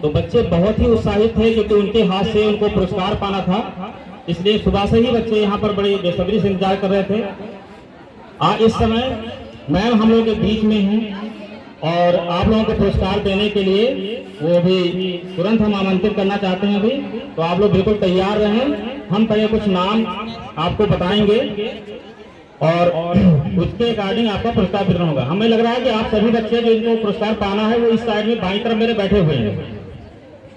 तो बच्चे बहुत ही उत्साहित थे क्योंकि उनके हाथ से उनको पुरस्कार पाना था, इसलिए सुबह से ही बच्चे यहाँ पर बड़ी बेसब्री से इंतजार कर रहे थे। इस समय मैम हम लोगों के बीच में हैं और आप लोगों को पुरस्कार देने के लिए वो भी तुरंत हम आमंत्रित करना चाहते हैं अभी, तो आप लोग बिल्कुल तैयार रहें। हम पहले कुछ नाम आपको बताएंगे और उसके अकॉर्डिंग आपका पुरस्कार वितरण होगा। हमें लग रहा है कि आप सभी बच्चे जो इनको पुरस्कार पाना है वो इस साइड में बाईं तरफ मेरे बैठे हुए हैं,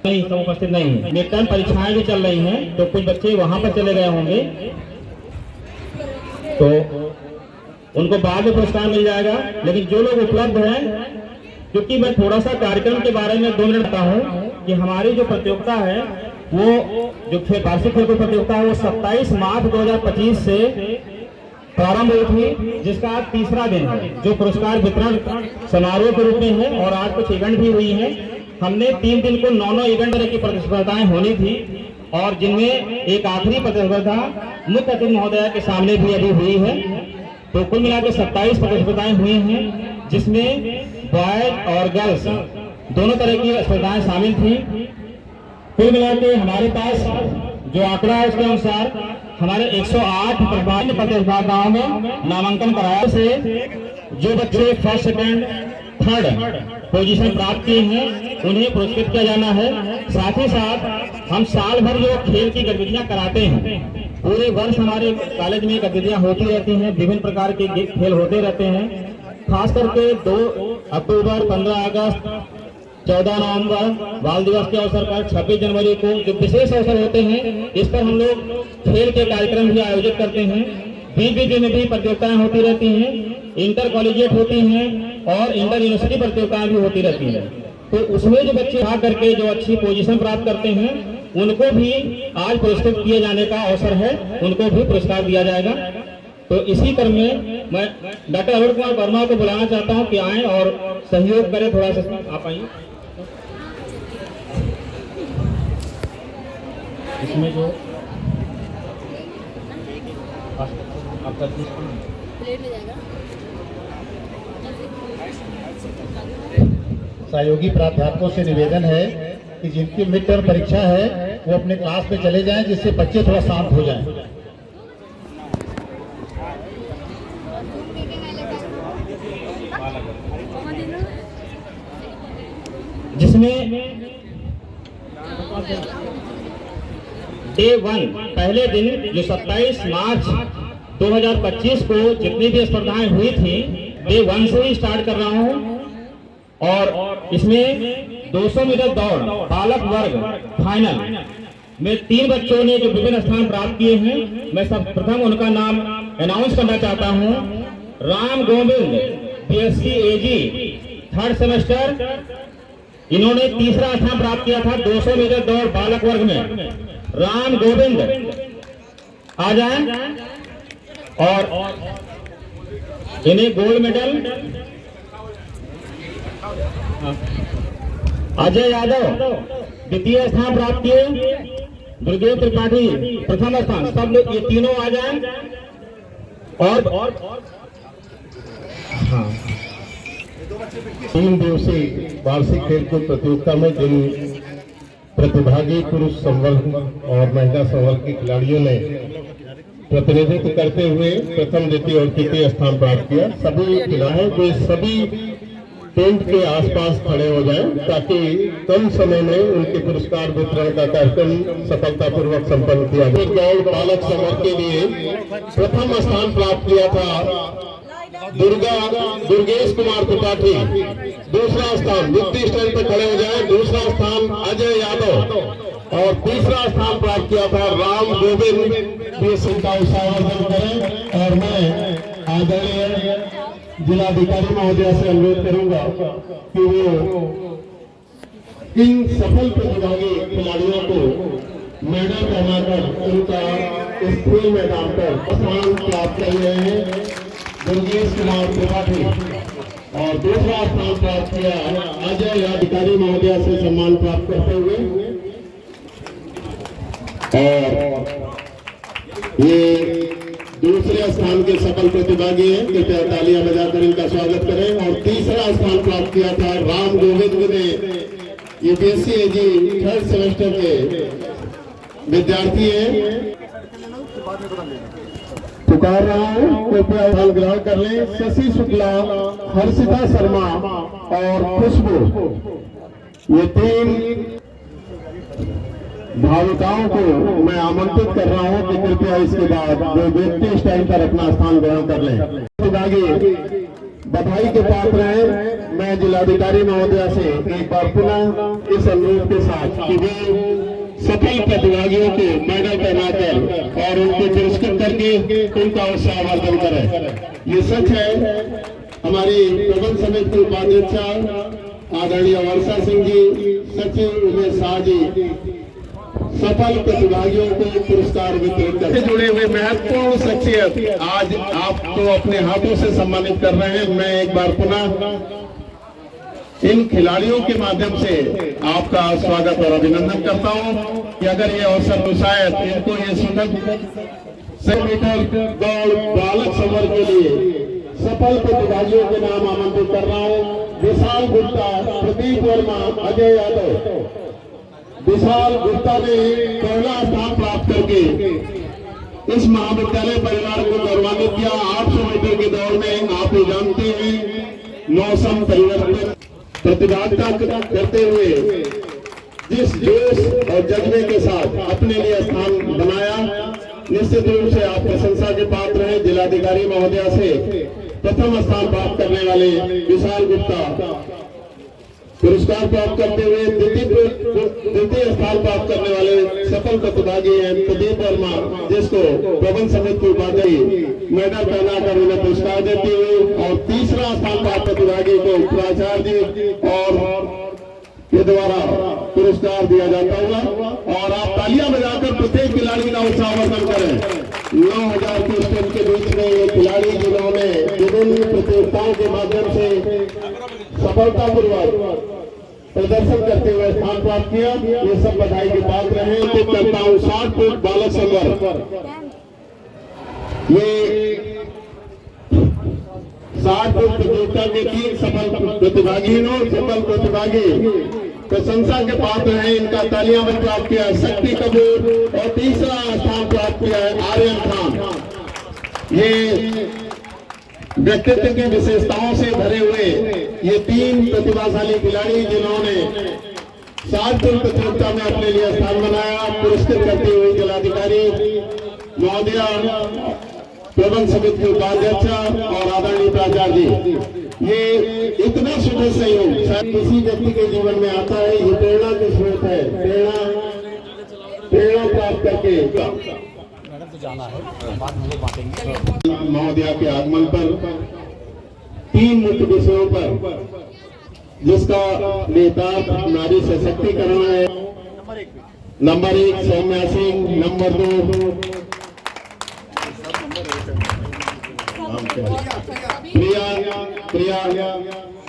नहीं सब उपस्थित नहीं है। मिड टर्म परीक्षाएं भी चल रही हैं तो कुछ बच्चे वहां पर चले गए होंगे, तो उनको बाद में पुरस्कार मिल जाएगा। लेकिन जो लोग उपलब्ध हैं, क्योंकि मैं थोड़ा सा कार्यक्रम के बारे में 2 मिनट बताता हूँ कि हमारी जो प्रतियोगिता है वो जो वार्षिक खेलकूद प्रतियोगिता है वो 27 मार्च 2025 से प्रारंभ हुई थी, जिसका आज तीसरा दिन है, जो पुरस्कार वितरण समारोह के रूप में है। और आज कुछ इवेंट भी हुई है। हमने 3 दिन को 9 इवेंट की प्रतिस्पर्धाएं होनी थी और जिनमें एक आखिरी प्रतिस्पर्धा मुख्य अतिथि महोदय के सामने भी अभी हुई है। तो कुल मिलाकर 27 प्रतिस्पर्धाएं हुई हैं, जिसमें बॉयज और गर्ल्स दोनों तरह की स्पर्धाएं शामिल थी। कुल मिलाकर हमारे पास जो आंकड़ा है उसके अनुसार हमारे 108 प्रतिस्पर्धाओं में नामांकन कराया से जो बच्चे फर्स्ट सेकंड थर्ड पोजीशन प्राप्त किए हैं उन्हें पुरस्कृत किया जाना है। साथ ही साथ हम साल भर जो खेल की गतिविधियां कराते हैं, पूरे वर्ष हमारे कॉलेज में गतिविधियां होती रहती हैं, विभिन्न प्रकार के खेल होते रहते हैं। खास करके 2 अक्टूबर, 15 अगस्त, 14 नवंबर बाल दिवस के अवसर पर, 26 जनवरी को जो विशेष अवसर होते हैं, इस पर हम लोग खेल के कार्यक्रम भी आयोजित करते हैं। बीच बीच में भी प्रतियोगिताएं होती रहती हैं, इंटर कॉलेजिएट होती हैं और इंटर यूनिवर्सिटी प्रतियोगिताएं भी होती रहती हैं। तो उसमें जो बच्चे आ करके जो अच्छी पोजीशन प्राप्त करते हैं उनको भी आज पुरस्कृत किए जाने का अवसर है, उनको भी पुरस्कार दिया जाएगा। तो इसी क्रम में मैं डॉक्टर अरुण कुमार वर्मा को बुलाना चाहता हूं कि आएं और सहयोग करें। थोड़ा सा आप आइए। इसमें जो आपका प्लेट में जाएगा, सहयोगी प्राध्यापकों से निवेदन है कि जिनकी मिड टर्म परीक्षा है वो अपने क्लास में चले जाएं, जिससे बच्चे थोड़ा शांत हो जाएं। जिसमें डे 1 पहले दिन जो 27 मार्च 2025 को जितनी भी स्पर्धाएं हुई थी डे 1 से ही स्टार्ट कर रहा हूं। और इसमें 200 मीटर दौड़ बालक वर्ग फाइनल में 3 बच्चों ने जो विभिन्न स्थान प्राप्त किए हैं, मैं सब प्रथम उनका नाम अनाउंस करना चाहता हूं। Ram Govind BSc AG 3rd semester, इन्होंने तीसरा स्थान प्राप्त किया था 200 मीटर दौड़ बालक वर्ग में। राम गोविंद आ जाएं और इन्हें गोल्ड मेडल। अजय यादव द्वितीय स्थान प्राप्त किए, दुर्गेश त्रिपाठी प्रथम स्थान। सब लोग ये तीनों आ जाएं और हाँ, 3 दिवसीय वार्षिक खेलकूद प्रतियोगिता में जिन प्रतिभागी पुरुष संवर्ग और महिला संवर्ग के खिलाड़ियों ने प्रतिनिधित्व करते हुए प्रथम, द्वितीय और तृतीय स्थान प्राप्त किया, सभी खिलाड़ी जो सभी टेंट के आसपास खड़े हो जाएं ताकि कम समय में उनके पुरस्कार वितरण का कार्यक्रम सफलतापूर्वक संपन्न किया जाए। बालक समूह के लिए प्रथम स्थान प्राप्त किया था दुर्गेश कुमार त्रिपाठी, दूसरा स्थान युक्ति स्टैंड पर खड़े हो जाए, दूसरा स्थान अजय यादव और तीसरा स्थान प्राप्त किया था राम गोविंद। का उत्साहवर्धन करें और मैं आदरणीय जिलाधिकारी महोदय से अनुरोध करूंगा कि वो इन सफल प्रतिभागी खिलाड़ियों को मेडल पहनाकर उनका इस खेल मैदान पर स्थान प्राप्त कर रहे हैं। दुर्गेश कुमार त्रिपाठी और दूसरा स्थान प्राप्त किया अजय अधिकारी महोदय से सम्मान प्राप्त करते हुए। और ये दूसरे स्थान के सफल प्रतिभागी हैं, कृपया तालियां बजाकर इनका स्वागत करें। और तीसरा स्थान प्राप्त किया था राम गोविंद ने यूपीएससी एजी 3rd सेमेस्टर के विद्यार्थी हैं। पुकार रहा हूँ, कृपया स्थान ग्रहण कर लें। शशि शुक्ला, हर्षिता शर्मा और खुशबू, ये 3 भाविकाओं को मैं आमंत्रित कर रहा हूं कि कृपया इसके बाद वो व्यक्ति स्टैंड पर अपना स्थान ग्रहण कर लें। आगे बधाई के पात्र हैं। मैं जिलाधिकारी महोदया से एक बार पुनः इस अनुरोध के साथ कि वे सफल प्रतिभागियों को मेडल पहनाकर और उनको पुरस्कृत करके उनका उत्साहवर्धन करें। ये सच है, हमारी प्रबंध समिति की उपाध्यक्षा आदरणीय वर्षा सिंह जी, सचिव उमेश शाह जी सफल प्रतिभागियों को पुरस्कार वितरित करते जुड़े हुए महत्वपूर्ण शख्सियत आज आपको अपने हाथों से सम्मानित कर रहे हैं। मैं एक बार पुनः इन खिलाड़ियों के माध्यम से आपका स्वागत और अभिनंदन करता हूं कि अगर ये अवसर हो शायद इनको ये 100 मीटर दौड़ बालक समर के लिए सफल प्रतिभागियों के नाम आमंत्रित कर रहा हूं। विशाल गुप्ता, प्रदीप वर्मा, अजय यादव। विशाल गुप्ता ने पहला स्थान प्राप्त करके इस महाविद्यालय परिवार को गौरवान्वित किया। 800 मीटर की दौड़ में आप ये जानते हैं मौसम परिवर्तन प्रतिभागिता करते हुए जिस जोश और जज्बे के साथ अपने लिए स्थान बनाया, निश्चित रूप से आप प्रशंसा के पात्र हैं। जिलाधिकारी महोदया से प्रथम स्थान प्राप्त करने वाले विशाल गुप्ता पुरस्कार प्राप्त करते हुए द्वितीय स्थान प्राप्त करने वाले सफल प्रतिभागी हैं प्रदीप वर्मा, जिसको प्रबंध समिति के उपाध्यक्ष मेडल पहनाकर उन्हें पुरस्कार देते हुए और तीसरा स्थान प्राप्त प्रतिभागी को प्राचार्य और के द्वारा पुरस्कार दिया जाता हुआ। और आप तालियां बजाकर प्रत्येक खिलाड़ी का उत्साहवर्धन करें। 9000 की स्टेज के बीच में ये खिलाड़ी जिन्होंने विभिन्न प्रतियोगिताओं के माध्यम से सफलतापूर्वक प्रदर्शन करते हुए स्थान प्राप्त किया, ये सब बधाई के पात्र हैं। तो करता हूँ 60 फुट बालक संवर्ग, ये 60 फुट प्रतियोगिता के 3 सफल प्रतिभागी प्रशंसा के पात्र हैं। इनका तालियां में प्राप्त किया है शक्ति कपूर और तीसरा स्थान प्राप्त किया है आर्यन खान। ये व्यक्तित्व की विशेषताओं से भरे हुए ये 3 प्रतिभाशाली खिलाड़ी जिन्होंने 60 फुट प्रतियोगिता में अपने लिए स्थान बनाया, पुरस्कृत करते हुए जिलाधिकारी महोदया, प्रबंध समिति के उपाध्यक्ष और आदरणीय प्राचार्य जी, ये इतना सुखद सहयोग शायद किसी व्यक्ति के जीवन में आता है। ये प्रेरणा के स्रोत है। प्रेरणा प्राप्त करके महोदया के आगमन पर 3 मुख्य विषयों पर, जिसका नेता नारी सशक्तिकरण है। नंबर 1 सौम्या सिंह, नंबर 2 प्रिया,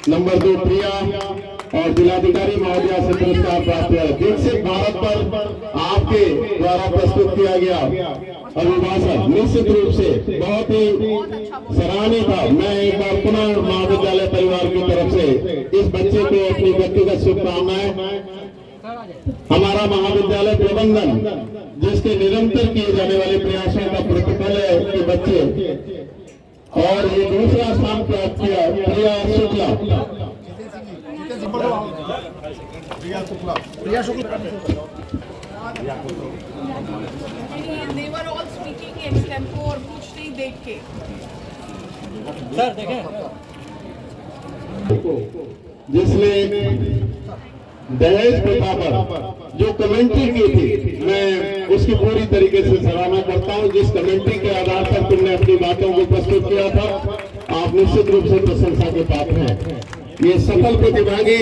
नंबर 2 प्रिया और जिलाधिकारी महोदया से पुरस्कार प्राप्त हुआ। विकसित भारत पर आपके द्वारा प्रस्तुत किया गया अभिभाषण निश्चित रूप से बहुत ही सराहनीय था। मैं एक बार पुनः महाविद्यालय परिवार की तरफ से इस बच्चे को अपनी व्यक्तिगत शुभकामनाएं। हमारा महाविद्यालय प्रबंधन जिसके निरंतर किए जाने वाले प्रयासों का प्रतिफल है कि बच्चे, और ये दूसरा स्थान प्राप्त किया प्रिया Shukla. They were all speaking extempore, कुछ नहीं देख के। सर देखें, जिसने दहेज प्रथा पर जो कमेंट्री की थी, मैं उसकी पूरी तरीके से सराहना करता हूं। जिस कमेंट्री के आधार पर तुमने अपनी बातों को प्रस्तुत किया था, आप निश्चित रूप से प्रशंसा के पात्र हैं। ये सफल प्रतिभागी